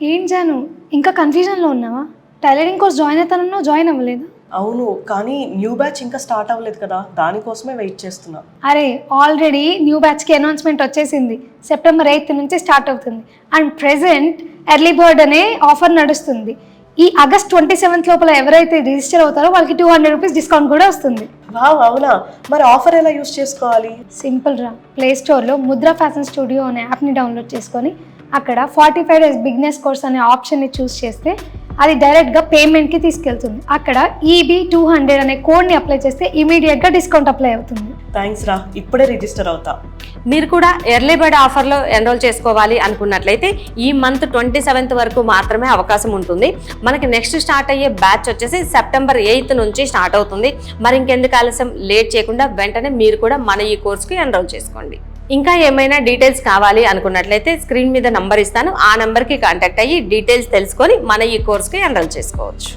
ఏం జాను ఇంకా కన్ఫ్యూజన్లో ఉన్నావా? టైలరింగ్ కోర్స్ జాయిన్ అవుతానన్నా జాయిన్ అవ్వలేదు. అవును, కానీ న్యూ బ్యాచ్ ఇంకా స్టార్ట్ అవ్వలేదు కదా, దానికోసమే వెయిట్ చేస్తున్నా. అరే ఆల్రెడీ న్యూ బ్యాచ్కి అనౌన్స్మెంట్ వచ్చేసింది. సెప్టెంబర్ 8th నుంచి స్టార్ట్ అవుతుంది. అండ్ ప్రెజెంట్ ఎర్లీ బర్డ్ అనే ఆఫర్ నడుస్తుంది. ఈ ఆగస్ట్ 27th లోపల ఎవరైతే రిజిస్టర్ అవుతారో వాళ్ళకి 200 రూపీస్ డిస్కౌంట్ కూడా వస్తుంది. వావ్, అవునా? మరి ఆఫర్ ఎలా యూస్ చేసుకోవాలి? సింపుల్ రా, ప్లే స్టోర్లో ముద్రా ఫ్యాషన్ స్టూడియో అనే యాప్ని డౌన్లోడ్ చేసుకొని అక్కడ 45 days బిగినర్స్ కోర్స్ అనే ఆప్షన్ని చూస్ చేస్తే అది డైరెక్ట్గా పేమెంట్కి తీసుకెళ్తుంది. అక్కడ EB200 అనే కోడ్ని అప్లై చేస్తే ఇమీడియట్గా డిస్కౌంట్ అప్లై అవుతుంది. థ్యాంక్స్ రా, ఇప్పుడే రిజిస్టర్ అవుతా. మీరు కూడా ఎర్లీ బర్డ్ ఆఫర్లో ఎన్రోల్ చేసుకోవాలి అనుకున్నట్లయితే ఈ మంత్ 27th వరకు మాత్రమే అవకాశం ఉంటుంది. మనకి నెక్స్ట్ స్టార్ట్ అయ్యే బ్యాచ్ వచ్చేసి సెప్టెంబర్ 8th నుంచి స్టార్ట్ అవుతుంది. మరి ఇంకెందుకు ఆలస్యం, లేట్ చేయకుండా వెంటనే మీరు కూడా మన ఈ కోర్స్కి ఎన్రోల్ చేసుకోండి. ఇంకా ఏమైనా డీటెయిల్స్ కావాలి అనుకున్నట్లయితే స్క్రీన్ మీద నంబర్ ఇస్తాను, ఆ నెంబర్కి కాంటాక్ట్ అయ్యి డీటెయిల్స్ తెలుసుకొని మన ఈ కోర్స్కి ఎన్రోల్ చేసుకోవచ్చు.